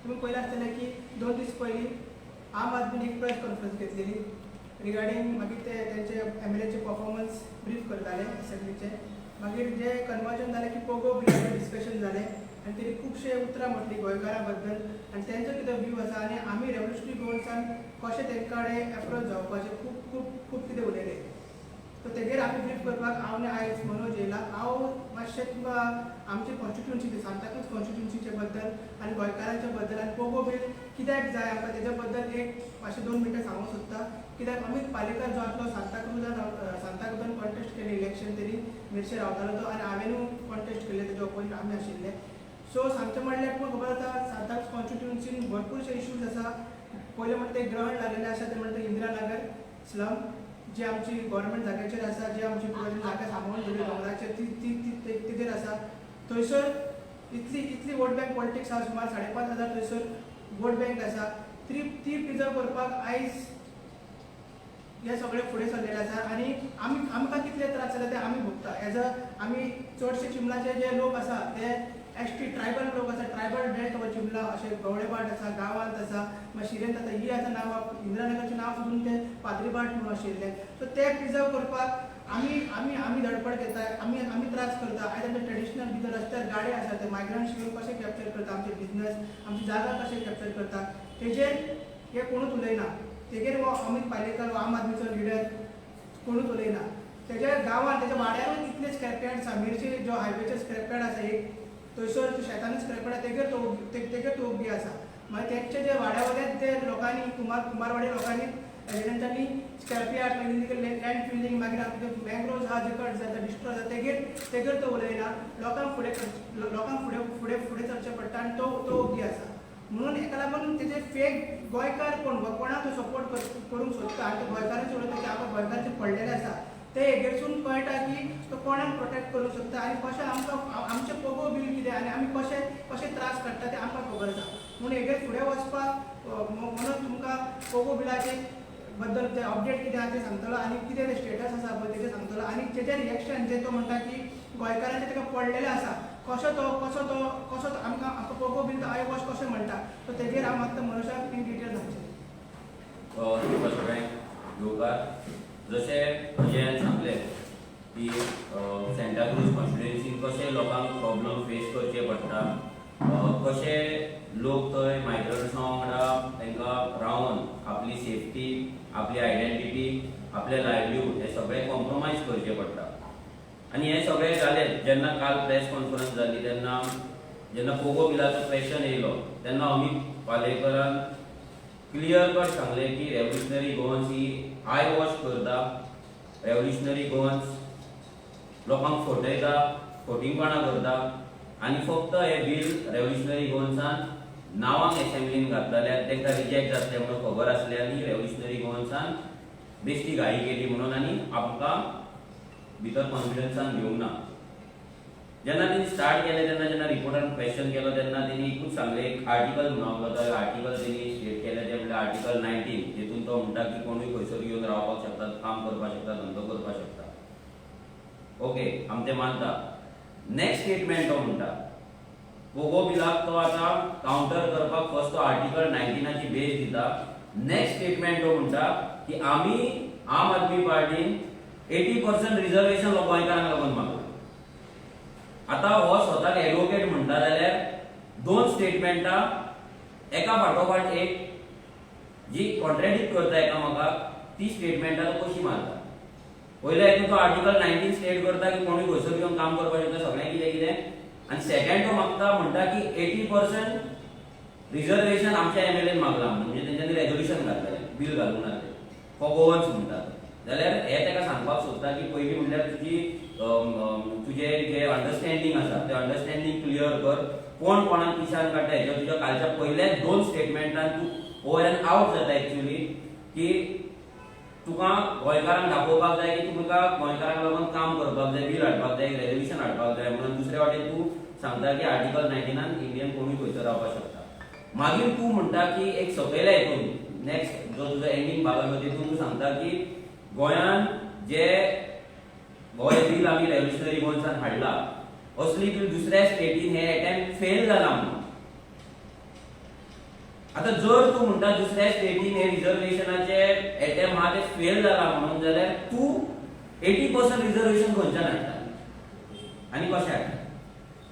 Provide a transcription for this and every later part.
तुम्ही पहिले आसतलें की 2 दीस पयलीं आम आदमीन एक प्रेस कॉन्फरन्स घेतलेली रिगार्डींग मागीर ते तेंचे MLAचे परफॉर्मन्स ब्रीफ करताले असेंब्लीचे. मागीर जे कन्वर्जन जालें की पोगो बिलाचेर डिस्कशन जालें आनी तेणी खुबशे उतरां म्हटलीं गोंयकारां बद्दल आनी तेंचो कितें व्यू आसा आनी आमी रेवल्युशनरी गोवन्सान कशें तेंचे कडेन एप्रोच जावपाचें खूब खूब खूब कितें उलयलें. सो तेजेर आमी ब्रीफ करपाक हांव आयज मनोज येयला. हांव मातशें तुमकां आमची कॉन्स्टिट्युन्सी सांताक्रूज कॉन्स्टिट्युन्सीचे बद्दल आनी गोंयकारांच्या बद्दल आनी पोगो बील कित्याक जाय आमकां तेजे बद्दल एक मातशें 2 मिनटां सांगूंक सोदता. कित्याक अमित पालेकर जो आसलो सांताक्रूजान कॉन्टेस्ट केलें इलेक्शन तेणी मेरशे रावतालो तो आनी हांवेनूय कॉन्टेस्ट केल्लें तेजे ऑपोजीट आमी आशिल्ले. सो सांगचें म्हणल्यार तुमकां खबर आसा सांताक्रूज कॉन्स्टिट्युन्सीन भरपूरशे इश्यूज आसा. पयलें म्हणटा ते ग्रहण लागलेलें आसा ते म्हणटा इंदिरानगर स्लम जी आमची गव्हर्मेंट जाग्याचेर आसा जी आमची पुराय जागा सांबाळून दवरली दोंगराचेर तेजेर आसा. थंयसर इतली वोट बँक पॉलिटिक्स आसा सुमार 5,500 थंयसर वोट बँक आसा. ती प्रिजर्व करपाक आयज हे सगळे फुडें सरलेले आसा आनी आमकां कितले त्रास जाता ते आमी भोगता. एज आमी चडशे चिंबलाचे जे लोक आसा ते ST ट्रायबल लोक आसा. ट्रायबल बेल्ट ऑफ चिंबला अशे गवळेबाट आसा गांवांत आसा शिरेंत आसा ही आतां नांवां इंदिरानगरचें नांव सोडून ते पाद्रीबाट म्हणून आशिल्ले. सो ते प्रिजर्व करपाक आमी धडपड घेता आमी त्रास करता. आयज आमचे ट्रेडिशनल भितर रस्त्यार गाडे आसा ते मायग्रंट्स येवन कशे कॅप्चर करता आमचे बिजनस आमची जागा कशे कॅप्चर करता तेजेर हे कोणूच उलयना. तेजेर हो अमित पालेकर हो आम आदमीचो लिडर कोणूच उलयना. तेज्या गांवांत तेज्या वाड्यारूच इतले स्क्रॅपयार्ड आसा. मेरशे जो हायवेचे स्क्रॅपयार्ड आसा एक थंयसर शेतांनी स्क्रॅपयार्ड तेजेर तो उबी आसा. मागीर तेंचे जे वाड्यावयले ते लोकांनी कुंभारवाडी लोकांनी रेजिडेंटांनी स्क्रॅपयार्ड इलिगल लँड फिलिंग मागीर आमचे मँग्रोव्ज आहा जे कट जाता डिस्ट्रॉय जाता तेजेर तो उलयना. लोकांक फुडें सरचें पडटा आनी तो उबी आसा. म्हणून हेका लागून तेजे फेक गोंयकार कोणाक तो सपोर्ट करूंक सोदता आनी ते गोंयकारांचे उलयता की आमकां गोंयकारचे पडलेले आसा ते हेगेरसून कळटा की तो कोणाक प्रोटेक्ट करूंक सोदता आनी कशें आमकां आमचें पोगो बील कितें आनी आमी कशे त्रास काडटा ते आमकां खबर आसा. म्हणून हेजेर फुडें वचपाक मनोज तुमकां पोगो बिलाचे बद्दल ते अपडेट कितें आसा तें सांगतलो आनी कितें ते स्टेटस आसा पळय तेजें सांगतलो आनी तेजें रिएक्शन जें तो म्हणटा की गोंयकारांचे ताका पडलेले आसा कसो तो आमकां पोगो बील तो आयोग कशें म्हणटा सो तेजेर हांव मागता मनोजाक इन डिटेल सांगचें. जशें अजयान सांगलें की सांताक्रूज कॉन्स्टिट्युएन्सीन कशे लोकांक प्रॉब्लम फेस करचे पडटा कशे लोक थंय मायग्रंट्सां वांगडा तांकां रावन आपली सेफ्टी आपली आयडेंटिटी आपले लायव्हलीहूड हे सगळें कॉम्प्रोमायज करचें पडटा. आनी हे सगळें जालें जेन्ना काल प्रेस कॉन्फरन्स जाली तेन्ना जेन्ना पोगो बिलाचो क्वेश्चन येयलो तेन्ना अमित पालेकरान क्लियर कट सांगलें की revolutionary Goans he I wash करता. रेव्होल्युशनरी गोवन्स लोकांक फटयता फटिंगपणां करता आनी फक्त हे बील रेव्होल्युशनरी गोवन्सान नांवांक एसेंब्लीन घातलेल्यात तांकां रिजेक्ट जातलें म्हणून खबर आसल्यानी रेव्होल्युशनरी गोवन्सान बेश्टी घाई केली म्हणून आनी आमकां भितर कॉन्फिडन्सान घेवंक ना. जेन्ना तेणी स्टार्ट केलें तेन्ना जेन्ना रिपोर्टान क्वेश्चन केलो तेन्ना तेणी एकूच सांगलें एक आर्टिकल म्हणून तो आर्टिकल तेणी स्टेट केलें तें म्हणल्यार आर्टिकल 19 जेतून तो म्हणटा की कोणूय खंयसर येवन रावपाक शकता काम करपाक शकता धंदो करपाक शकता. ओके आमी तें मानता. नेक्स्ट स्टेटमेंट तो म्हणटा पोगो बिलाक तो आतां कावंटर करपाक फर्स्ट तो आर्टिकल 19ची बेस दिता. नेक्स्ट स्टेटमेंट तो म्हणटा की आमी आम आदमी पार्टीन 80% रिजर्वेशन गोंयकारांक लागून मागला. आता हो स्वताक एडवोकेट म्हणटा जाल्यार 2 स्टेटमेंटां एका फाटोफाट एक जी कॉन्ट्रॅडिक्ट करता एकामेकाक ती स्टेटमेंटां कशी मारता. पयल्या हेतून तो आर्टिकल 19 स्टेट करता की कोणूय खंयसर येवन काम करपाक शकता सगळें कितें आनी सेकंड तो मागता म्हणटा की 80% रिजर्वेशन आमच्या MLAन मागला म्हणजे तेंच्यांनी रेजोल्युशन घातलें बील घालून घातलें फॉर गोवन्स म्हणटा. जाल्यार हे ताका सांगपाक सोदता की पयलीं म्हणल्यार तुजें जे अंडरस्टँडींग आसा तें अंडरस्टँडींग क्लियर कर. कोण कोणाक पिशान काडटा हेज्या तुज्या कालच्या पयल्याच 2 स्टेटमेंटान तूं ओवर एंड आवट जाता एक्चुअली की तुका गोंयकारांक दाखोवपाक जाय की तुमकां गोंयकारांक लागून काम करपाक जाय बील हाडपाक जाय रेजोल्युशन हाडपाक जाय म्हणून दुसरे वाटेन तूं सांगता की आर्टिकल 19 इंडियन कोणूय खंयसर रावपाक शकता. मागीर तूं म्हणटा की एक सकयल्या हितून नेक्स्ट जो तुजो एंडींग भाग आसा तितून तूं सांगता की गोंयान जे गोंय बील आमी रेव्होल्युशनरी गोवन्सान हाडला असली बील दुसऱ्या स्टेटीन हे अटेम्प्ट फेल जाला म्हणून आता जर तू म्हणटा दुसऱ्या स्टेटीन हे रिझर्वेशनाचे अटेम्प्ट हा ते फेल जाला म्हणून जाल्यार तू 80% रिझर्वेशन खंयच्यान हाडटा आनी कशें हाडटा?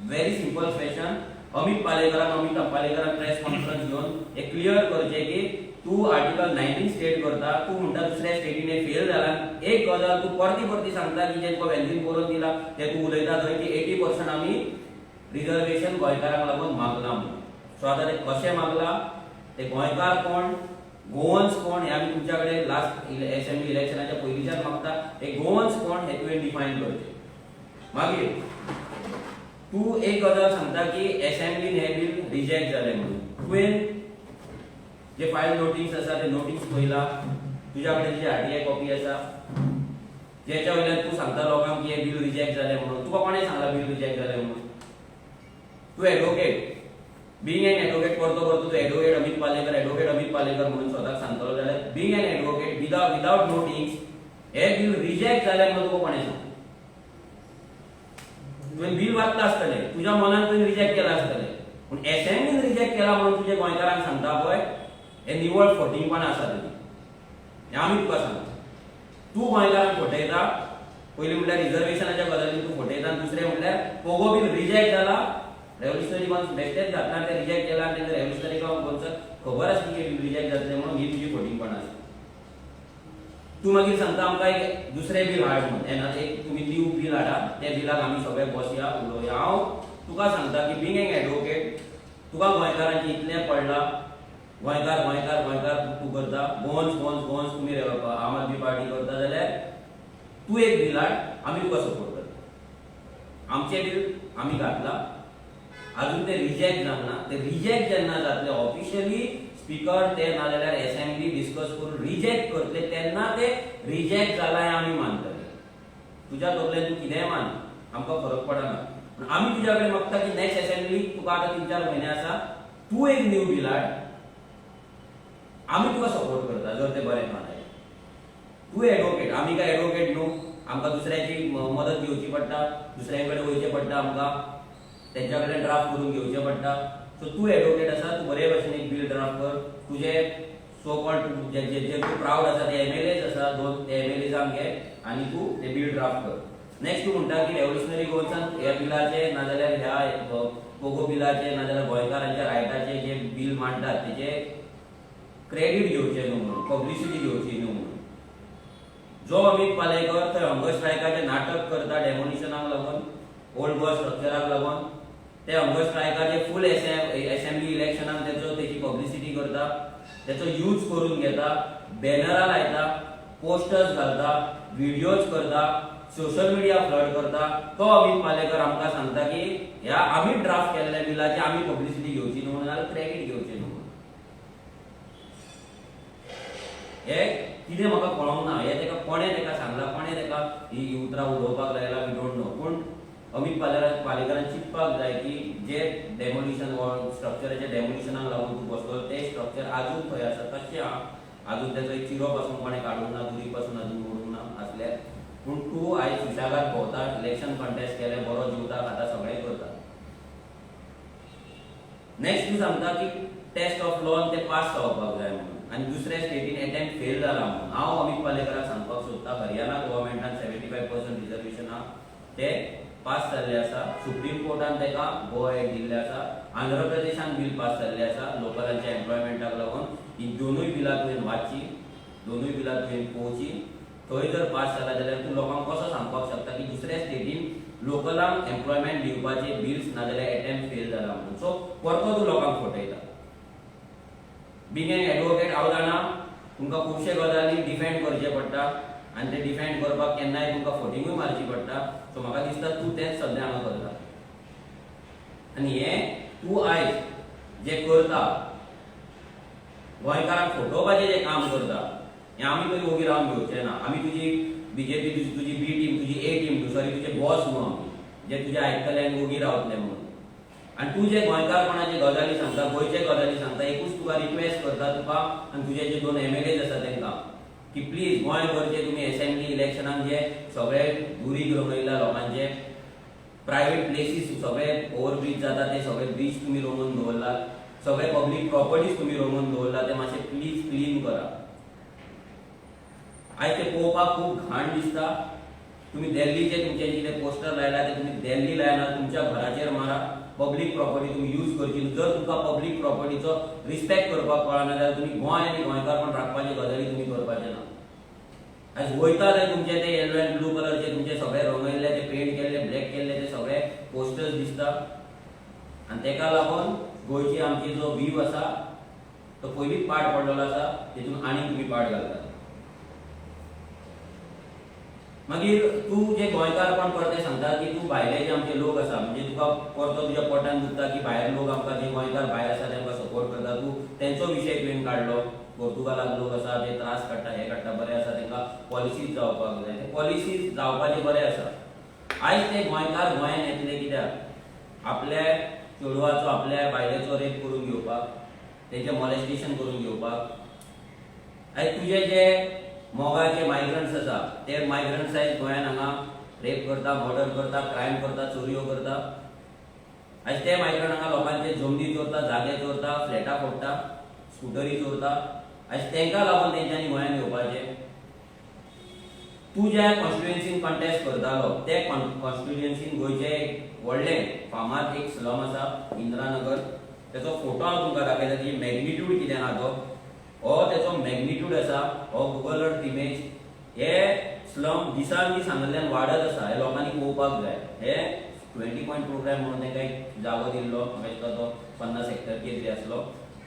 Very simple question. अमित पालेकरान प्रेस कॉन्फरन्स घेवन हे क्लियर करचे की तू आर्टिकल 19 स्टेट करता, तू म्हणटा दुसऱ्या स्टेटीन हे फेल जाला. एक गजाल तू परती सांगता की जे तुका व्हॅल्यून करून दिला ते तू उलयता थंय की 80% आमी रिझर्वेशन गोंयकारांक लागून मागला म्हणून. सो आतां ते कशें मागला, ते गोंयकार कोण, गोवन्स कोण, हे आमी तुमच्या कडेन लास्ट असेंब्ली इलेक्शनाच्या पयलींच्यान मागता. हे गोवन्स कोण हे तुवें डिफायन करचें. मागीर तू एक गजाल सांगता की असेंब्लीन हे बिल रिजेक्ट जालें म्हणून. तुवें जे फायल नोटीस आसा ते नोटीस पयला, तुज्या कडेन जी आरटीआय कॉपी आसा जेच्या वयल्यान तू सांगता लोकांक की हे बिल रिजेक्ट जालें म्हणून. तुका कोणें सांगला बिल रिजेक्ट जालें म्हणून? तू एडवोकेट, बीइंग एन एडवोकेट करतो तू एडवोकेट अमित पालेकर म्हणून स्वताक सांगतलो जाल्यार being an advocate without notice हे बिल रिजेक्ट जालें म्हणून तुका कोणें सांगलें? तुवें बिल वाचला आसतलें, तुज्या मनान तुवें रिजेक्ट केला आसतलें, पूण असेंब्लीन रिजेक्ट केला म्हणून तुजे गोंयकारांक सांगता पळय हे निवळ फटिंगपण आसा तुजें. हें आमी तुका सांगता. तू गोंयकारांक फटयता, पयलीं म्हणल्यार रिझर्वेशनाच्या गजालीन तू फटयता आनी दुसरें म्हणल्यार पोगो बिल रिजेक्ट जाला, रेव्होल्युशनरी कॉन्स बेश्टेच घातला ते रिजेक्ट केला आनी तेंका रेव्होल्युशनरी कॉन्स खबर आसली की बिल रिजेक्ट जातलें म्हणून ही तुजी फटिंगपण आसा. तू मागीर सांगता आमकां एक दुसरें बिल हाड म्हणून. एना एक तुमी न्यू बिल हाडा, त्या बिलाक आमी सगळे बसया उलोवया. हांव तुका सांगता की बीइंग एन एडवोकेट तुका गोंयकारांचें इतलें पडलां, गोंयकार तूं करता, गोवन्स तुमी आम आदमी पार्टी करता जाल्यार तू एक बिल हाड, आमी तुका सपोर्ट करता. आमचें बिल आमी घातलां, अजून ते रिजेक्ट जावना. ते रिजेक्ट जेन्ना जातले ऑफिशियली स्पीकर ते नाजाल्यार असेंब्ली डिस्कस करून रिजेक्ट करतले तेन्ना ते रिजेक्ट जाला हें आमी मानतले. तुज्या तकलेन तू कितेंय मान, आमकां फरक पडना. पूण आमी तुज्या कडेन मागता की नेक्स्ट असेंब्लीक तुका आतां 3-4 म्हयने आसा, तू एक न्यू बिल हाड, आमी तुका सपोर्ट करता जर ते बरें जालें. तू एडवोकेट, आमी काय एडवोकेट न्हू, आमकां दुसऱ्याची मदत घेवची पडटा, दुसऱ्यां कडेन वयचें पडटा, आमकां तेंच्या कडेन ड्राफ्ट करून घेवचें पडटा. सो तू एडवोकेट आसा, तू बरे भशेन एक बिल ड्राफ्ट कर. तुजे सो कॉल्ड जे तू प्राउड आसा ते एमएलएज आसा, दोन ते एमएलएजांक घे आनी तू ते बिल ड्राफ्ट कर. नेक्स्ट तू म्हणटा की रेव्होल्युशनरी गोवन्सान ह्या बिलाचे नाजाल्यार ह्या पोगो बिलाचे नाजाल्यार गोंयकारांच्या रायटाचे जे बिल मांडटात तेचे क्रेडीट घेवचें न्हू म्हणून, पब्लिसिटी घेवची न्हू म्हणून. जो अमित पालेकर थंय हंगर स्ट्रायकाचें नाटक करता डेमोलिशनाक लागून, ओल्ड गोवा स्ट्रक्चराक लागून, ते हंगर स्ट्रायकाचे फूल असेंब्ली इलेक्शनाक तेची पब्लिसिटी करता, तेचो यूज करून घेता, बॅनरां लायता, पोस्टर्स घालता, व्हिडिओज करता, सोशल मिडिया फ्लड करता. तो अमित पालेकर आमकां सांगता की ह्या आमी ड्राफ्ट केल्ल्या बिलाची आमी पब्लिसिटी घेवची न्हू नाजाल्यार क्रेडीट घेवचें न्हू. हे कितें म्हाका कळोंक ना. हे तेका कोणें तेका सांगला, कोणें तेका ही उतरां उलोवपाक लायला, वी डोंट नो. पूण अमित पालेकरान चिंतपाक जाय की जे डेमोलिशन स्ट्रक्चराच्या डेमोलिशनाक लागून तूं बसलो ते स्ट्रक्चर आजून थंय आसा तशें आहा, आजून तेचो एक चिरो पासून कोणें काडूंक ना, दुरी पासून आजून ओडूंक ना आसल्यार. पूण तूं आयज सुशागाद भोंवता, इलेक्शन कंटेस्ट केलें, बरो जिवता खाता, सगळें करता. नेक्स्ट तूं सांगता की टेस्ट ऑफ लॉन ते पास जावपाक जाय म्हणून आनी दुसऱ्या स्टेटीन अटेम्प्ट फेल जाला म्हणून. हांव अमित पालेकराक सांगपाक सोदता हरियाणा गव्हर्मेंटान 75% रिजर्वेशन आहा ते पास जाल्ले आसा. सुप्रीम कोर्टान तेका गो अहेड दिल्ले आसा. आंध्र प्रदेशान बिल पास जाल्ले आसा लोकलांच्या एम्प्लॉयमेंटाक लागून. ही दोनूय बिलां तुवें वाचची, दोनूय बिलां तुवें पळोवची. थंय जर पास जाला जाल्यार तूं लोकांक कसो सांगपाक शकता की दुसऱ्या स्टेटीन लोकलांक एम्प्लॉयमेंट दिवपाचे बिल्स नाजाल्यार अटेम्प्ट फेल जाला म्हणून. सो परतो तूं लोकांक फटयता. बीइंग एन एडवोकेट हांव जाणा तुमकां खुबशे गजाली डिफेंड करचे पडटा आनी ते डिफेंड करपाक केन्नाय तुमकां फटिंगूय मारची पडटा. सो म्हाका दिसता तूं तेंच सद्या हांगा करता. आनी हें तूं आयज जें करता, गोंयकारांक फटोवपाचें जें काम करता, हें आमी खंय वोगी रावन घेवचें ना. आमी तुजी बीजेपी तुजी बी टीम, तुजी ए टीम, सॉरी तुजे बॉस न्हू आमी, जे तुजे आयकतले आनी वोगी रावतले म्हणून. आनी तूं जे गोंयकारपणाचे गजाली सांगता, गोंयचे गजाली सांगता, एकूच तुका रिक्वेस्ट करता तुका आनी तुजे जे 2 एमएलएज आसा तेंकां की प्लीज गोंयभरचे तुमी असेंब्ली इलेक्शनाक जे सगळे दुरी रंगयला लोकांचे, प्रायवेट प्लेसीस सगळे ओव्हरब्रीज जाता ते सगळे ब्रीज तुमी रंगोवन दवरला, सगळे पब्लीक प्रॉपर्टीज तुम्ही रोवून दवरला ते मातशे प्लीज क्लीन करा. आयज ते पळोवपाक खूब घाण दिसता. तुम्ही दिल्लीचे तुमचे कितें पोस्टर लायला ते तुम्ही दिल्ली लायना, तुमच्या घराचेर मारा. पब्लीक प्रॉपर्टी तुम्ही यूज करची. जर तुमकां पब्लीक प्रॉपर्टीचो रिस्पेक्ट करपाक कळना जाल्यार तुम्ही गोंय आनी गोंयकारपण राखपाचे गजाली तुम्ही करपाचे ना. आयज वयता थंय तुमचे ते येलो एंड ब्लू कलरचे तुमचे सगळे रंगयल्ले ते पेंट केल्ले ब्लॅक केल्ले ते सगळे पोस्टर्स दिसता. आनी तेका लागून गोंयची आमची जो व्हीव आसा तो पयलींच पाड पडलेलो आसा. तेतून आनी तुम्ही पाड घालतात. मागीर तूं जे गोंयकारपण करते सांगता की तूं भायले जे आमचे लोक आसा म्हणजे तुका परतो तुज्या पोटान दुखता की भायर लोक आमकां जे गोंयकार भायर आसा तांकां सपोर्ट करता. तूं तेंचो विशय तुवें काडलो. पोर्तुगालाक लोक आसा जे त्रास काडटा हे काडटा बरें आसा तांकां पॉलिसीज जावपाक जाय. ते पॉलिसीज जावपाचे बरें आसा. आयज ते गोंयकार गोंयान येतले कित्याक आपल्या चेडवाचो आपल्या बायलेचो रेप करून घेवपाक, तेंचें मॉलेस्टेशन करून घेवपाक. आयज तुजे जे मोगाचे मायग्रंट्स आसा ते मायग्रंट्स आयज गोंयान हांगा रेप करता, मर्डर करता, क्रायम करता, चोरयो करता. आयज ते मायग्रंट हांगा लोकांचे जमनी चोरता, जागे चोरता, फ्लॅटां फोडटा, स्कुटरी चोरता. आयज तांकां लागून तेंच्यांनी गोंयान येवपाचें. तूं ज्या कॉन्स्टिट्युएन्सीन कॉन्टेस्ट करतालो ते कॉन्स्टिट्युएन्सीन गोंयचे एक व्हडलें फामाद एक स्लम आसा इंदिरानगर. तेचो फोटो हांव तुमकां दाखयता. तेजी मॅग्निट्यूड कितें आहा तो हो तेचो मॅग्निट्यूड आसा. हो गुगल अर्थ इमेज. हे स्लम दिसान दीस हांगांतल्यान वाडत आसा. हे लोकांनी पळोवपाक जाय. हे 20 पॉयंट प्रोग्राम म्हणून ताका एक जागो दिल्लो. म्हाका दिसता तो 50 हेक्टर कितें तरी आसलो.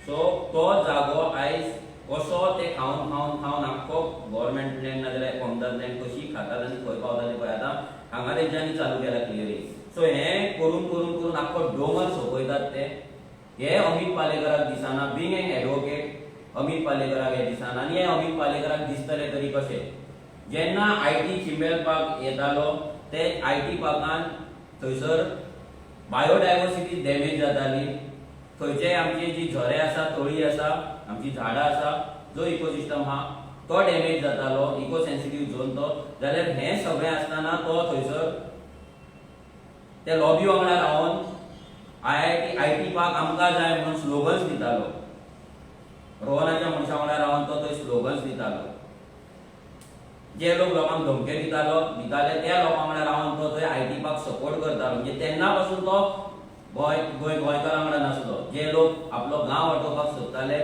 सो तो जागो आयज कसो ते खावन खावन खावन आख्खो गव्हर्मेंट लँड नाजाल्यार पमदार लँड कशी खातात आनी खंय पावता ते पळय. आतां हांगा तेंच्यांनी चालू केला क्लियरिंग. सो हें करून करून करून आख्खो डोंगर सोंपयतात ते. हे अमित पालेकराक दिसना. बींग एन एडवोकेट अमित पालेकराक हे दिसना. आनी हे अमित पालेकराक दिसतले तरी कशें जेन्ना IT चिंबेल पार्क येतालो ते IT पार्कान थंयसर बायोडायवर्सिटी डॅमेज जाताली. थंयचे आमची जी झरे आसा, तळी आसा, आमची झाडां आसा, जो इकोसिस्टम आहा तो डॅमेज जातालो. इको सेन्सिटिव्ह झोन तो. जाल्यार हें सगळें आसतना तो थंयसर ते लॉबी वांगडा रावन IT पार्क आमकां जाय म्हणून स्लोगन्स दितालो. रोहनाच्या मनशां वांगडा रावन तो थंय स्लोगन्स दितालो. जे लोक लोकांक धमके दिताले त्या लोकां वांगडा रावन तो थंय IT पार्क सपोर्ट करतालो. म्हणजे तेन्ना पासून तो गोंयकारां वांगडा नासलो. जे लोक आपलो गांव वाटोवपाक सोदताले,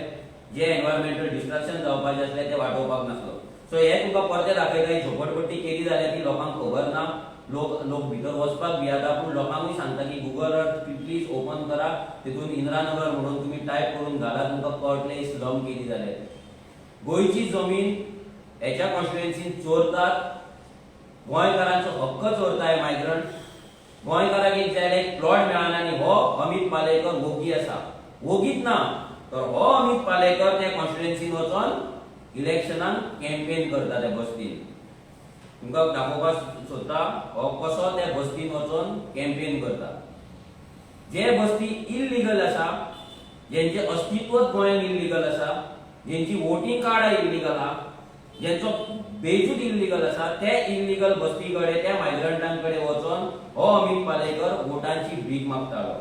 जे एनवायरमेंटल डिस्ट्रक्शन जावपाचें आसलें ते वाटोवपाक नासलो. सो हे तुका परते दाखयता. ही झोपडपट्टी केली जाल्यार ती लोकांक खबर ना. लोक भितर वचपाक भियाता. पूण लोकांकूय सांगता की गुगल अर्थ प्लीज ओपन करा. तितून इंदिरानगर म्हणून तुमी टायप करून घाला. तुमकां कळटलें स्लम केली जाल्यार. गोंयची जमीन हेच्या कॉन्स्टिट्युएन्सीन चोरतात. गोंयकारांचो हक्क चोरताय मायग्रंट. गोंयकाराक एक जाल्यार एक प्लॉट मेळना आनी हो अमित पालेकर वोगी आसा. वोगीच ना तर हो अमित पालेकर त्या कॉन्स्टिट्युएन्सीन वचोन इलेक्शनान कॅम्पेन करता त्या बस्तीन. तुमकां दाखोवपाक सोदता हो कसो त्या बस्तीन वचोन कॅम्पेन करता. जे बस्ती इल्लीगल आसा, जेंचे अस्तित्वच गोंयान इल्लीगल आसा, जेंची वोटिंग कार्डां इल्लीगल आहा, जेंचो बेजूत इल्लीगल आसा, ते इल्लीगल बस्ती कडेन त्या मायग्रंटां कडेन वचोन हो अमित पालेकर वोटांची भीक मागतालो,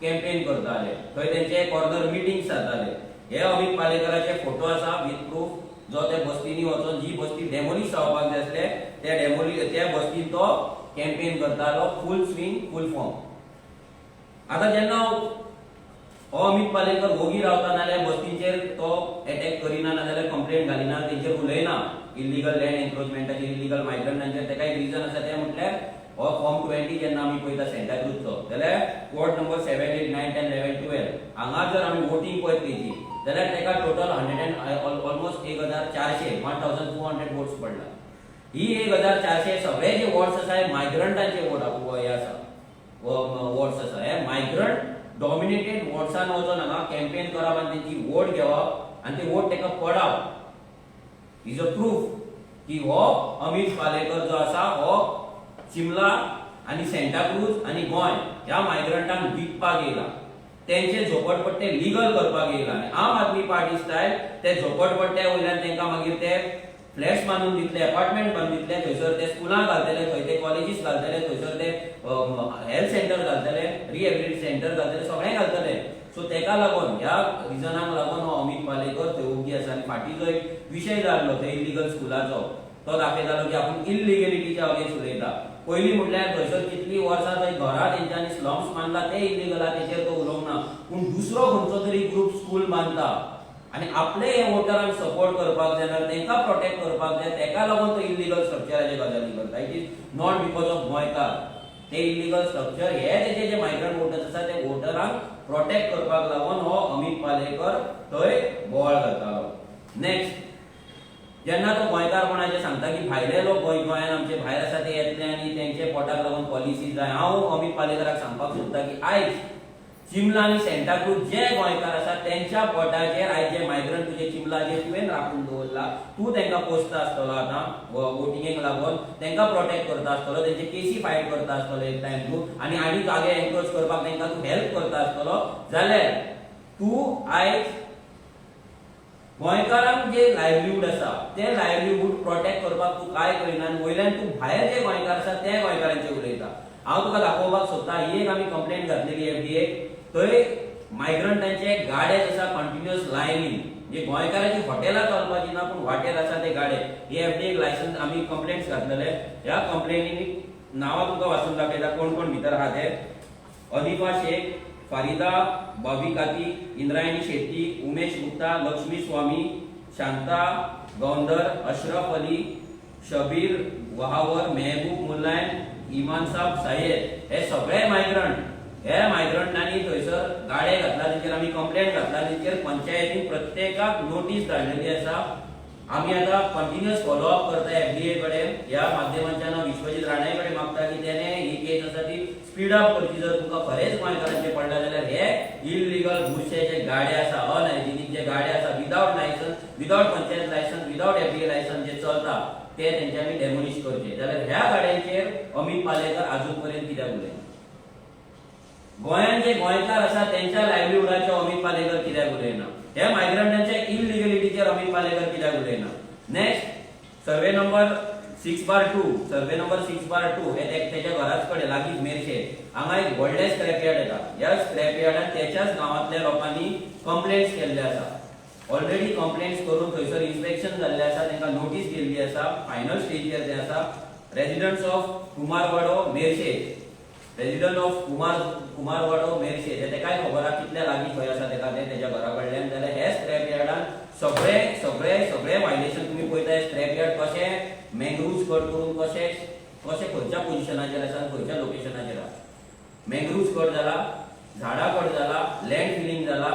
कॅम्पेन करताले. थंय तेंचे कॉर्नर मिटिंग्स जाताले. हे अमित पालेकराचे फोटो आसा विथ प्रूफ. जो त्या बस्तीनी वचोन जी बस्ती डेमोलिश जावपाक जाय आसले त्या बस्तीन तो कॅम्पेन करतालो. फूल स्विंग, फूल फॉर्म. आतां जेन्ना हो अमित पालेकर वोगी रावता नाल्यार बस्तींचेर तो अटॅक करिना नाजाल्यार कंप्लेंट घालिना, तेंचेर उलयना इल्लीगल लँड एन्क्रोचमेंटाचेर, इल्लीगल मायग्रंटांचेर, तेका एक रिजन आसा. तें म्हटल्यार हो फॉर्म 20 जेन्ना आमी पळयता सेंटा क्रूजचो जाल्यार वॉर्ड नंबर 7, 8, 9, 10, 11, 12 हांगा जर आमी वोटिंग पळयत तेजी जाल्यार तेका टोटल ऑलमोस्ट 1400 वोट्स पडला. ही 1400 सगळे जे वॉर्ड्स आसा हे मायग्रंटांचे वोट हे आसा वॉर्ड्स आसा. हे मायग्रंट डॉमिनेटेड वॉर्ड्सान वचोन हांगा कॅम्पेन करप आनी तेंची वोट घेवप आनी ते वोट तेका पडप इज अ प्रूफ की हो अमित पालेकर जो आसा हो शिमला आनी सेंटा क्रूज आनी गोंय ह्या मायग्रंटांक विकपाक येयला. तेंचे झोपडपट्टे लीगल करपाक येयला. आनी आम आदमी पार्टी स्टायल ते झोपडपट्ट्या वयल्यान तेंकां मागीर ते फ्लॅट्स बांदून दितले, अपार्टमेंट बांदून दितले, थंयसर ते स्कुलां घालतले, थंय ते कॉलेजीस घालतले, थंयसर ते हेल्थ सेंटर घालतले, रिहॅबिलिटेशन सेंटर घालतले, सगळें घालतले. सो तेका लागून ह्या रिजनाक लागून हो अमित पालेकर थंय ओगी आसा. आनी फाटीं जो एक विशय जाल्लो थंय इलिगल स्कुलाचो तो दाखयतालो की आपूण इल्लिगलिटीच्या अगेन्स्ट उलयता. पयलीं म्हटल्यार थंयसर कितलीं वर्सां थंय घरां तेंच्यांनी स्लम्स बांदला ते इल्लिगल आहा, तेचेर तो उलोवंक ना. पूण दुसरो खंयचो तरी ग्रुप स्कूल बांदता आनी आपले हे वोटरांक सपोर्ट करपाक जाय, तांकां प्रोटेक्ट करपाक जाय, तेका लागून तो इल्लिगल स्ट्रक्चराचे गजाली करता. It is not because of गोंयकार. ते इल्लिगल स्ट्रक्चर हे तेचे जे मायग्रंट वोटर्स आसा ते वोटरांक प्रोटेक्ट करपाक लागून हो अमित पालेकर थंय बोवाळ घालतालो. नेक्स्ट, जेन्ना तो गोंयकारपणाचें सांगता की भायले लोक गोंयांत आमचे भायर आसा ते येतले आनी तेंचे पोटाक लागून पॉलिसी जाय, हांव अमित पालेकराक सांगपाक सोदता की आयज चिमला आनी सेंटाक्रूज जे गोंयकार आसा तेंच्या पोटाचेर आयज जे मायग्रंट तुजे चिमलाचेर तुवें राखून दवरला, तूं तांकां पोसता आसतलो आतां वोटिंगेक लागून, तांकां प्रोटेक्ट करता आसतलो, तेंचे केसी फायट करता आसतलो एक टायम तूं, आनी आनी जागे एनक्रोच करपाक तांकां तूं हेल्प करता आसतलो, जाल्यार तूं आयज गोंयकारांक जे लायव्हलीहूड आसा ते लायव्हलीहूड प्रोटेक्ट करपाक तूं काय करिना आनी वयल्यान तूं भायर जे गोंयकार आसा ते गोंयकारांचेर उलयता. हांव तुका दाखोवपाक सोदता, ही एक आमी कंप्लेंट घातलेली एफडीएक. थंय मायग्रंटांचे गाडे आसा कंटिन्युअस लायनीन, जे गोंयकारांची हॉटेलां चलपाची ना पूण हॉटेल आसा ते गाडे, ही एफडीएक लायसन्स आमी कंप्लेंट्स घातलेले. ह्या कंप्लेनींनी नांवां तुमकां वाचून दाखयता कोण कोण भितर आहा ते. अनिफा शेख, फारिदा बाविकाती, इंद्रायणी शेट्टी, उमेश गुप्ता, लक्ष्मी स्वामी, शांता गौंदर, अशरफ अली, शबीर वहावर, मेहबूब मुल्लायन, इमान साहब सायेद, हे सगळे मायग्रंट. हे मायग्रंटांनी थंयसर गाडे घातला, तेचेर आमी कंप्लेंट घातला, तेचेर पंचायतीन प्रत्येकाक नोटीस धाडलेली आसा. आमी आतां कंटिन्युअस फॉलोअप करता एफडीए कडेन. ह्या माध्यमांच्यान विश्वजीत राणे कडेन मागता की तेणे ही केस आसा ती स्पीड अप करची. जर तुमकां खरेंच गोंयकारांचेर पडला जाल्यार हे इल्लिगल बुरशे जे गाडे आसा, अनहायजिनीक जे गाडे आसा, without licence, without panchayat licence, without FDA licence जे चलता ते तेंच्यांनी डेमोलिश करचे. जाल्यार ह्या गाड्यांचेर अमित पालेकर आजून पर्यंत कित्याक उलयना? गोंयांत जे गोंयकार आसा तेंच्या लायव्हलीहुडाचेर अमित पालेकर कित्याक उलयना? ह्या मायग्रंटांच्या इल्लिगलिटीचेर अमित पालेकर कित्याक उलयना? Next, survey number 6/2, survey number 6/2 हे तेच्या घराच कडेन लागींच मेरशे हांगा एक व्हडले स्क्रॅप यार्ड येता. ह्या स्क्रॅप यार्डान त्याच्याच गांवांतल्या लोकांनी कंप्लेंट्स केल्ले आसा. ऑलरेडी कंप्लेंट्स करून थंयसर इन्स्पेक्शन जाल्ले आसा, तांकां नोटीस गेल्ली आसा, फायनल स्टेजीर ते आसा. Residents of Kumarwado Merces, resident of Kumarwado Merces, तेकाय खबर आहा कितल्या लागीं खंय आसा तेका तेच्या घरा कडल्यान. जाल्यार हे स्क्रॅप यार्डान सगळे सगळे सगळे वायलेशन तुमी पळयता. स्क्रॅप यार्ड कशें मँग्रुव्ज कट करून कशें खंयच्या पोझिशनाचेर आसा आनी खंयच्या लोकेशनाचेर आहा. मँग्रुव्ज कट जाला, झाडां कट जाला, लँड फिलिंग जाला,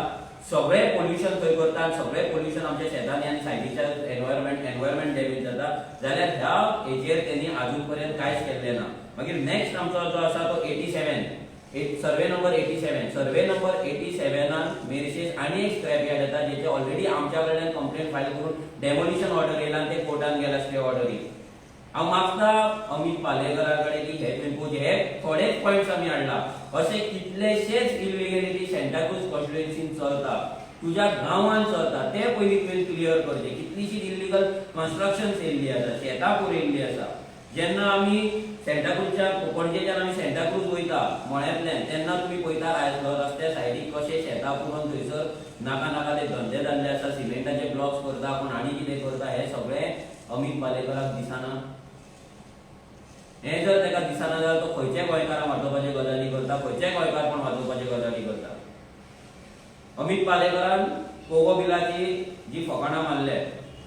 सगळे पोल्युशन थंय करता आनी सगळे पोल्युशन आमच्या शेतांनी आनी सायडीच्या एनवायरमेंट डॅमेज जाता. जाल्यार ह्या हेचेर तेणी आजून पर्यंत कांयच केल्लें ना. मागीर नेक्स्ट आमचो जो आसा तो 87, सर्वे नंबर 87. सर्वे नंबर 87 मेरशेस आनी एक स्क्रॅप यार्ड येता, जेचे ऑलरेडी आमच्या कडल्यान कंप्लेंट फायल करून डेमोलिशन ऑर्डर येयला आनी ते कोर्टान गेला स्टे ऑर्डरी. हांव मागता अमित पालेकरा कडेन की हे तुवें हे थोडेच पॉयंट्स आमी हाडला. अशे कितलेशेच इल्लिगलिटी सेंटाक्रूज कॉन्स्टिट्युएन्सीन चलता, तुज्या गांवांत चलता, ते पयलीं तुवें क्लियर करचे. कितलीशीच इल्लिगल कन्स्ट्रक्शन्स येयल्ली आसा, शेतां पुरयल्लीं आसा. जेन्ना आमी सेंटाक्रूजच्या पणजेच्यान आमी सेंटाक्रूज वयता मळ्यांतल्यान, तेन्ना तुमी पळयता रस्त्या सायडीक कशे शेतां पुरोवन थंयसर नाका नाका ते धंदे जाल्ले आसा, सिमेंटाचे ब्लॉक्स करता, पूण आनी कितें करता हें सगळें अमित पालेकराक दिसना. हें जर ताका दिसना जाल्यार तो खंयचे गोंयकारांक वाजोवपाचे गजाली करता, खंयचे गोंयकारपण वाजोवपाचे गजाली करता. अमित पालेकरान कोगो बिलाची जी फकाणां मारले,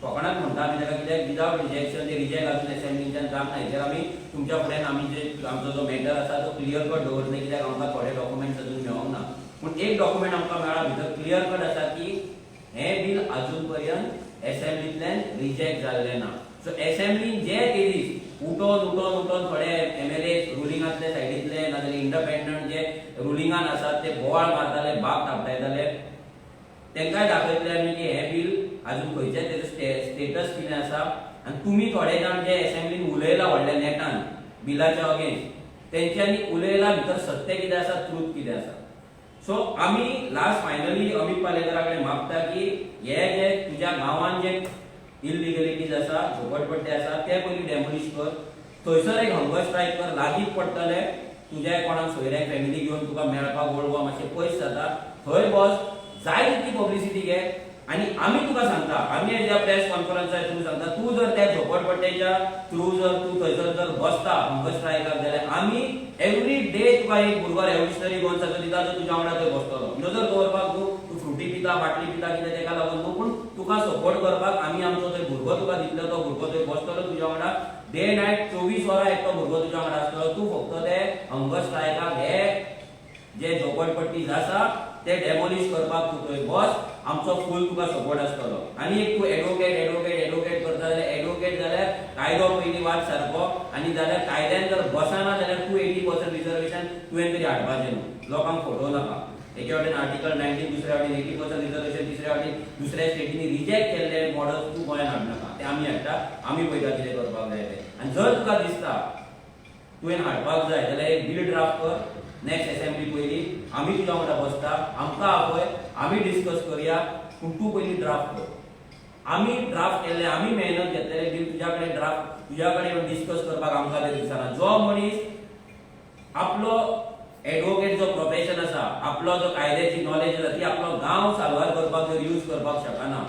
फकाणांच म्हणटा आमी ताका, कित्याक विदाउट रिजेक्शन ते रिजेक्ट घालून एसेंब्लीच्यान जावंक ना. हेचेर आमी तुमच्या फुड्यान आमी जे आमचो जो मॅटर आसा तो क्लियर कट दवरले, कित्याक आमकां थोडे डॉक्युमेंट्स अजून मेळोंक ना. पूण एक डॉक्युमेंट आमकां मेळ्ळा भितर क्लियर कट आसा की हें बील आजून पर्यंत एसेंब्लींतल्यान रिजेक्ट जाल्लें ना. सो एसेंब्लीन जे केलीस उठोवन थोडे एमएलए रुलिंगांतले सायडींतले नाजाल्यार इंडिपेंडंट जे रुलिंगान आसात ते बोवाळ मारताले, बाग थापटायताले, तांकांय दाखयतले आमी की हें बील आजून खंयचे तेजो स्टेटस कितें आसा. आनी तुमी थोडे जाण जे एसेंब्लीन उलयला व्हडल्या नेटान बिलाच्या अगेन्स्ट, तेंच्यांनी उलयला भितर सत्य कितें आसा, ट्रूथ कितें आसा. सो आमी लास्ट फायनली अमित पालेकरा कडेन मागता की हे जे तुज्या गांवांत जे इलिगलिटीज आसा झोपडपट्टी आसा ते पयली डेमोलिश कर थंयसर एक हंगर स्ट्रायक कर लागींच पडटले तुज्या कोणाक सोयऱ्याक फॅमिली घेवन तुका मेळपाक वळवा मातशें पयस जाता थंय बस जाय तितली पब्लिसिटी घे आणि आम्ही तुका सांगता आम्ही ज्या प्रेस कॉन्फरन्सा थ्रू सांगता तू जर त्या झोपडपट्ट्याच्या थ्रू जर तू थंयसर जर बसता हंगर स्ट्रायकाक जाल्यार आमी एवरी डे तुका एक भुरगो रेव्होल्युशनरी गोवन जाता दिता जो तुज्या वांगडा थंय बसतलो ह्यो जर दवरपाक तूं फ्रुटी पिता बाटली पिता कितें तेका लागून न्हू पूण तुका सपोर्ट करपाक आमी आमचो थंय भुरगो तुका दितलो तो भुरगो थंय बसतलो तुज्या वांगडा डे नायट 24 वरां एकटो भुरगो तुज्या वांगडा आसतलो तूं फक्त ते हंगर स्ट्रायकाक हे जे झोपडपट्टी आसा ते डेमोलिश करपाक तू थंय बस आमचो फुल तुका सपोर्ट आसतलो आणि एक तू एडवोकेट करता जाल्यार एडवोकेट जाल्यार कायदो पयली वाद सारको आणि जाल्यार कायद्यान जर बसना जाल्यार तू 80% रिजर्वेशन तुवें तरी हाडपाचें न्हू लोकांक फोटो नाका एके वाटेन आर्टिकल 19 दुसऱ्या वाटेन 80% रिजर्वेशन तिसऱ्या वाटेन दुसऱ्या स्टेटींनी रिजेक्ट केल्ले मॉडल तू गोंयांत हाडनाका ते आमी हाडटा आमी पळयता कितें करपाक जाय ते आनी जर तुका दिसता तुवें हाडपाक जाय जाल्यार एक बिल ड्राफ्ट कर नेक्स्ट असेंब्ली पयली आमी तुज्या वांगडा बसता आमकां आपय आमी डिस्कस करया पूण तूं पयली ड्राफ्ट कर आमी ड्राफ्ट केल्ले आमी मेहनत घेतलेले बिल तुज्या कडेन ड्राफ्ट तुज्या कडेन डिस्कस करपाक आमकां ते दिसना जो मनीस आपलो एडवोकेट जो प्रोफेशन आसा आपलो जो कायद्याची नॉलेज आसा ती आपलो गांव साल्वार करपाक जर यूज करपाक शकना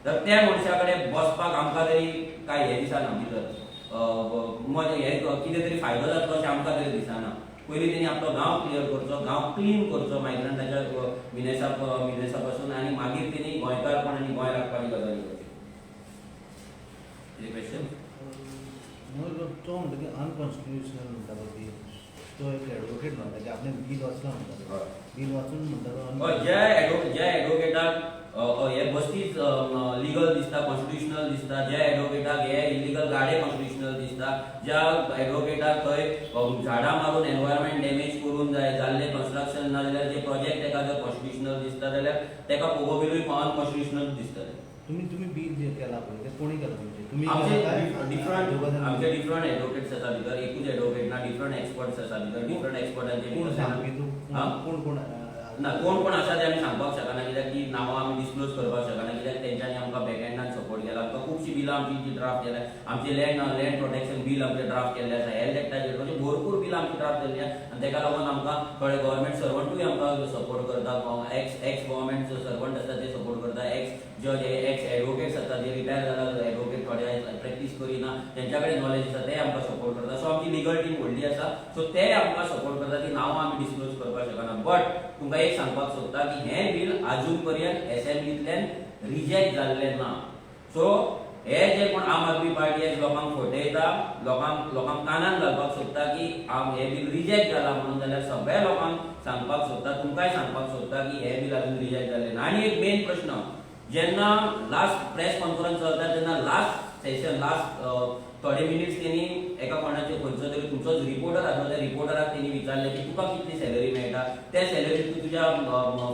तर त्या मनशा कडेन बसपाक आमकां तरी काय हे दिसना भितर हे कितें तरी फायदो जातलो अशें आमकां तरी दिसना पयलीं तेणी आपलो गांव क्लियर करचो गांव क्लीन करचो मायग्रंटाच्या मिनेसा पासून आनी मागीर तेणी गोंयकारपण आनी गोंय राखपाची गजाली करची क्वेश्चन तो म्हणटा की अनकॉन्स्टिट्युशनल म्हणटा की तो एक एडवोकेट म्हणटा की आपणे बील वाचला म्हणटा बील वाचून म्हणटा तो ज्या एडवोकेटाक हे बस्तीच लिगल दिसता कॉन्स्टिट्युशनल दिसता ज्या एडवोकेटाक हे इलिगल गाडे कॉन्स्टिट्युशनल दिसता ज्या एडवोकेटाक थंय झाडां मारून एनवायरमेंट डॅमेज करून जाल्ले कन्स्ट्रक्शन ना जाल्यार जे प्रोजेक्ट तेका जर कॉन्स्टिट्युशनल दिसता जाल्यार तेका पोगोबिलूय अनकॉन्स्टिट्युशनल दिसतलें तुम्ही बील जे केला पळय ते कोणी केला तुमचे तुम्ही आमचे डिफरंट एडवोकेट्स आसा भितर एकूच एडवोकेट ना डिफरंट एक्सपर्ट्स आसा भितर डिफरंट एक्सपर्टांचे कोण ना कोण आसा ते आमी सांगपाक शकना कित्याक ती नांवां आमी डिस्क्लोज करपाक शकना कित्याक तेंच्यांनी आमकां बॅकएंडान सपोर्ट केला आमकां खुबशीं बिलां आमची जी ड्राफ्ट केल्या आमचे लँड प्रोटेक्शन बील आमचे ड्राफ्ट केल्ले आसा हेल्थ एक्टाचेर म्हणजे भरपूर बिलां आमची ड्राफ्ट केल्ली आनी तेका लागून आमकां थोडे गव्हर्मेंट सर्वंटूय आमकां सपोर्ट करता एक्स गव्हर्मेंट सर्वंट आसता ते सपोर्ट करता एक्स जज एक्स एडवोकेट्स आसता जे रिटायर जाला एडवोकेट थोडे प्रॅक्टीस करिना तेंच्या कडेन नॉलेज आसा ते आमकां सपोर्ट करता सो आमची लिगल टीम व्हडली आसा सो ते आमकां सपोर्ट करता ती नांवां आमी डिस्क्लोज करपाक शकना बट तुमकां एक सांगपाक सोदता की हें बील अजून पर्यंत असेंब्लींतल्यान रिजेक्ट जाल्लें ना सो हे जे कोण आम आदमी पार्टी लोकांक फटयता लोकांक कानान घालपाक सोदता की हे बील रिजेक्ट जाला म्हणून जाल्यार सगळ्या लोकांक सांगपाक सोदता तुमकांय सांगपाक सोदता की हे बील अजून रिजेक्ट जाल्लें ना आनी एक मेन प्रश्न जेन्ना लास्ट प्रेस कॉन्फरन्स चलता तेन्ना लास्ट सेशन लास्ट थोडे मिनिट्स तेणी एका कोणाचे खंयचो तरी तुमचो रिपोर्टर आसलो त्या रिपोर्टराक तेणी विचारलें की तुका कितली सॅलरी मेळटा त्या सॅलरीक तूं तुज्या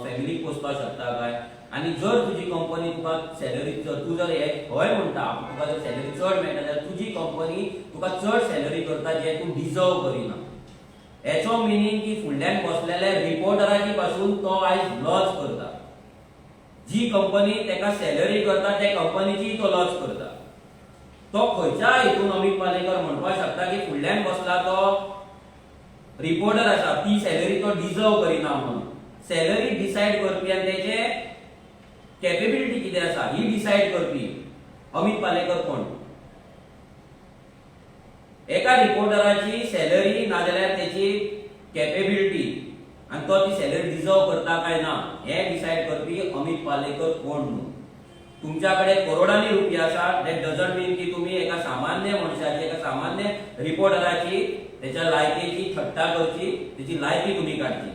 फॅमिलीक पोसपाक शकता काय आनी जर तुजी कंपनी तुका सॅलरी तूं जर हे हय म्हणटा तुका जर सॅलरी चड मेळटा जाल्यार तुजी कंपनी तुका चड सॅलरी करता जे तूं डिजर्व करिना हेचो मिनींग की फुडल्यान बसलेल्या रिपोर्टराची पासून तो आयज लॉस करता जी कंपनी तेका सॅलरी करता त्या कंपनीची तो लॉस करता तो खंयच्या हितून अमित पालेकर म्हणपाक शकता की फुडल्यान बसला तो रिपोर्टर आसा ती सॅलरी तो डिजर्व करिना म्हणून सॅलरी डिसायड करपी आनी तेचे कॅपेबिलिटी कितें आसा ही डिसायड करपी अमित पालेकर कोण एका रिपोर्टराची सॅलरी नाजाल्यार तेची कॅपेबिलिटी आनी तो ती सॅलरी डिजर्व करता काय ना हे डिसायड करपी अमित पालेकर कोण न्हू तुमच्या कडेन करोडांनी रुपया आसा दॅट डजंट मीन की तुम्ही एका सामान्य मनशाची एका सामान्य रिपोर्टराची त्याच्या लायकीची थट्टा करची त्याची लायकी तुम्ही काडची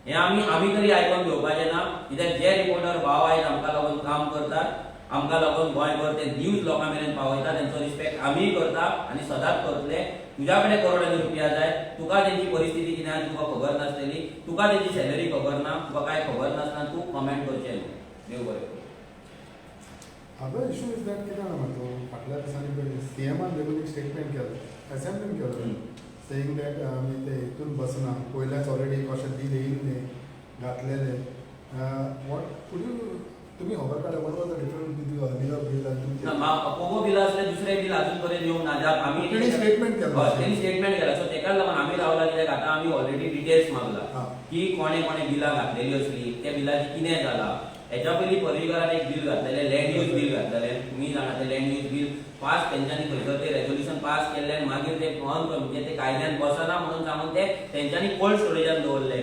हे आमी तरी आयकून घेवपाचें ना कित्याक जे रिपोर्टर भाव आयज आमकां लागून काम करतात आमकां लागून गोंयभर ते न्यूज लोकां मेरेन पावयता तेंचो रिस्पेक्ट आमी करता आनी सदांच करतले तुज्या कडेन करोडांनी रुपया जाय तुका तेंची परिस्थिती कितें आसा तुका खबर नासलेली तुका तेंची सॅलरी खबर ना तुका काय खबर नासतना तूं कमेंट करचें न्हू देव बरें करूं अदर इशू इज दॅट कितें जाणा तो फाटल्या दिसांनी पळय सीएमान देखून एक स्टेटमेंट केलो असेंब्लीन केलो सेईंग दॅट आमी ते हितून बसना पयल्याच ऑलरेडी कशें बील येयल्लें घातलेलें वॉट कुड यू तुमी खबर काडल्या what was the difference legal bill आनी पोगो बिल असले दुसरे बिल अजून पर्यंत येऊंक ना ज्यात आम्ही त्यांनी statement केलं. त्यांनी स्टेटमेंट केला सो तेका लागून आम्ही रावला कित्याक आतां आम्ही ऑलरेडी डिटेल्स मागला की कोणे कोणे बिलां घातलेली असली त्या बिलाची कितें जाला हेच्या पयलीं पर्रीकरान एक बिल घातलेलें लँड यूज बिल घातलेलें तुमी जाणा तें लँड यूज बिल पास तेंच्यांनी खंयसर ते रेजोल्युशन पास केल्लें आनी मागीर ते म्हणजे ते कायद्यान बसना म्हणून सांगून ते तेंच्यांनी कोल्ड स्टोरेजान दवरले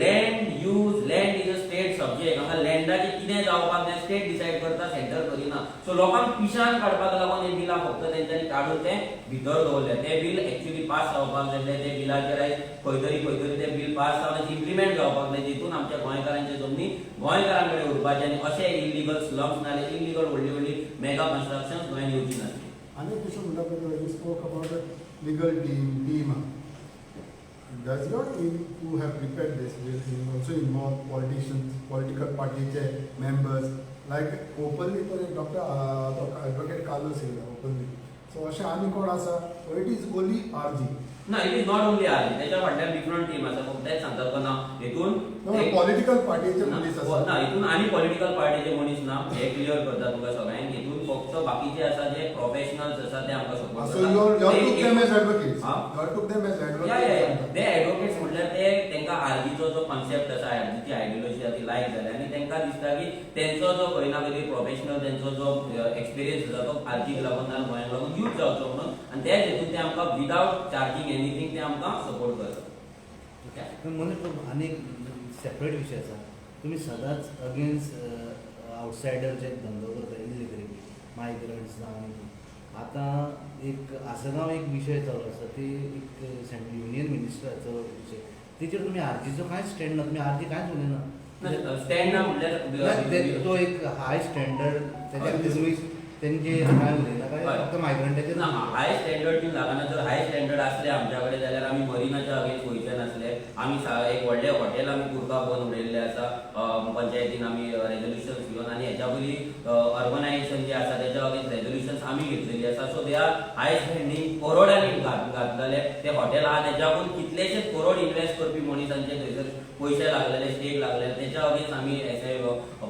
land use land is a state subject हांगा लँडाचे कितें जावपाक तें स्टेट डिसायड करता सेंटर करिना सो लोकांक पिशान काडपाक लागून हे बिलां फक्त तेंच्यांनी काडून ते भितर दवरले ते बिल एक्चुअली पास जावपाक जाय ते बिलाचेर आयज खंय तरी ते बिल पास जावन इम्प्लिमेंट जावपाक जाय जितून आमच्या गोंयकारांचे जमनी गोंयकारां कडेन उरपाचे आनी अशे इलिगल स्लम्स नाले इलिगल व्हडली व्हडली मेगा कन्स्ट्रक्शन्स गोंयांत येवची नासली आणि विषय म्हणटा पळय you spoke about legal team does not mean who have prepared this will also involve politicians, political parties, members, like openly Dr. Advocate Carlos here openly. So अशें आनी कोण आसा or it is only RG? ना it is not only R त्याच्या फाटल्यान different team आसा फक्त तेच सांगतात ना हेतून पॉलिटिकल पार्टीचे मनीस आसा ना हितून आनी पॉलिटिकल पार्टीचे मनीस ना हे क्लियर करता तुका सगळ्यांक हितून फक्त बाकीचे आसा जे प्रोफेशनल्स आसा ते आमकां support so you took them as advocates you took them as advocates ते एडवोकेट्स म्हटल्यार ते तेंका आरजीचो जो कॉन्सेप्ट आसा आरजीची आयडियोलॉजी आसा ती लायक जाल्या आनी तेंका दिसता की तेंचो जो खंय ना खंय प्रोफेशनल तेंचो जो एक्सपिरियन्स आसा तो आरजीक लागून ना गोंयांक लागून यूज जावचो म्हणून आनी तेच हेतून ते आमकां विदाउट चार्जिंग एनीथिंग ते आमकां सपोर्ट करता मनीस आनी सेपरेट विशय आसा तुमी सदांच अगेन्स्ट आवटसायडर जे धंदो करता इलिगलिटी मायग्रंट्स जावं आतां एक आसगांव एक विशय चालू आसा ती एक युनियन मिनिस्टराचो विशय तेचेर तुमी आरजीचो कांयच स्टँड ना तुमी आरजी कांयच उलयना स्टँड ना म्हटल्यार तो एक हाय स्टँडर्ड तेच्या तुमी तेंचे काय उलयना काय फक्त मायग्रंटाचेर ना हाय स्टँडर्ड टीम लागना जर हाय स्टँडर्ड असले आमच्या कडेन जाल्यार आमी मरिनाच्या अगेन्स्ट गोंयचे नासले आमी एक व्हडलें हॉटेल आमी कुर्का बंद उडयल्लें आसा पंचायतीन आमी रेजोल्युशन्स घेवन आनी हेच्या पयलीं अर्बनायझेशन जे आसा तेच्या अगेन्स्ट रेजोल्युशन्स आमी घेतलेली आसा so they are high standing करोडांनी घातलेले ते हॉटेल आहा तेच्याकून कितलेशेच करोड इन्वेस्ट करपी मनीसांचे थंयसर पयशे लागलेले स्टेक लागलेले तेच्या अगेन्स्ट आमी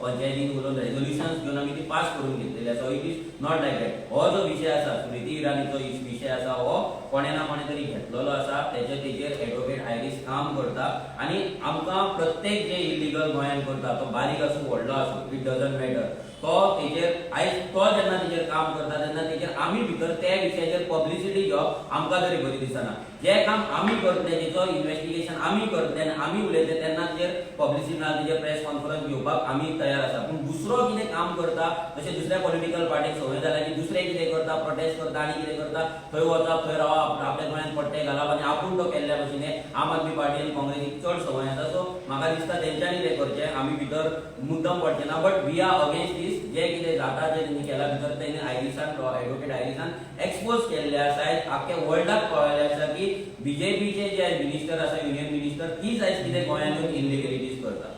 पंचायतीन उलोवन रेजोल्युशन्स घेवन आमी ती पास करून घेतलेली आसा it is not like that हो जो विशय आसा स्मृती इराणीचो विशय आसा हो कोणे ना कोणे तरी घेतलेलो आसा तेजेर एडवोकेट आयरिस काम करता आनी आमकां प्रत्येक जे इलिगल गोंयांत करता तो बारीक आसूं व्हडलो आसूं इट डजंट मॅटर तो तेजेर आयज तो जेन्ना तेजेर काम करता तेन्ना तेजेर आमी भितर त्या विशयाचेर पब्लिसिटी घेवप आमकां तरी बरी दिसना जे काम आमी करतले तेचो इन्व्हेस्टिगेशन आमी करतले आनी आमी उलयतले तेन्ना तेजेर पब्लिसिटी ना तेजेर प्रेस कॉन्फरन्स घेवपाक आमी तयार आसा पूण दुसरो कितें काम करता तशें दुसऱ्या पॉलिटिकल पार्टीक संवय जाल्या की दुसरे कितें करता प्रोटेस्ट करता आनी कितें करता थंय वचप थंय रावप आपल्या गोंयांत पट्टे घालप आनी आपूण तो केल्ल्या भशेन आम आदमी पार्टी आनी काँग्रेसीक चड संवय आसा सो म्हाका दिसता तेंच्यांनी तें करचें आमी भितर मुद्दम पडचें ना बट वी आर अगेन्स्ट दीस जे कितें जाता जे तेणी केला भितर तेणी आयरिसान एडवोकेट आयरिसान एक्सपोज केल्ले आसा आख्या वर्ल्डाक कळयल्लें आसा की बीजेपीचे जे मिनिस्टर आसा युनियन मिनिस्टर तीच आयज कितें गोंयांत येवन इलिगलिटीज करता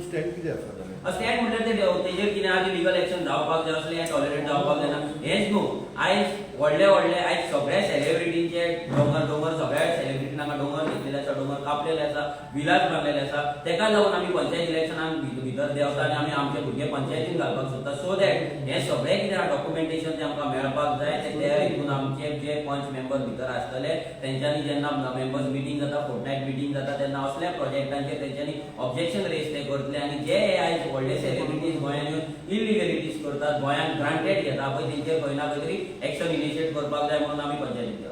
स्टँड कितें आसा जाल्यार स्टँड म्हटल्यार तेजेर कितें आहा की लिगल एक्शन जावपाक जाय असलें टॉलरेट जावपाक जायना हेंच न्हू आयज व्हडले आयज सगळ्या सेलिब्रिटींचे दोंगर सगळ्या सेलिब्रिटीन हांगा दोंगर घेतलेले आसा दोंगर कापलेले आसा विलास बांदलेले आसा तेका लागून आमी पंचायत इलेक्शनाक भितर देंवता आनी आमी आमचे भुरगे पंचायतीन घालपाक सोदता सो दॅट हें सगळें कितें आहा डॉक्युमेंटेशन तें आमकां मेळपाक जाय ते हितून आमचे जे पंच मेंबर भितर आसतले तेंच्यांनी जेन्ना मेंबर्स मिटींग जाता फोर्टनायट मिटींग जाता तेन्ना असल्या प्रोजेक्टांचेर तेंच्यांनी ऑब्जेक्शन रेज ते करतले आनी जे आयज व्हडले सेलिब्रिटीज गोंयांत येवन इलिगलिटीज करतात गोंयांत ग्रांटेड घेता पळय तेंचेर खंय ना खंय तरी एक्शन इनिशिएट करपाक जाय म्हणून आमी पंचायतीन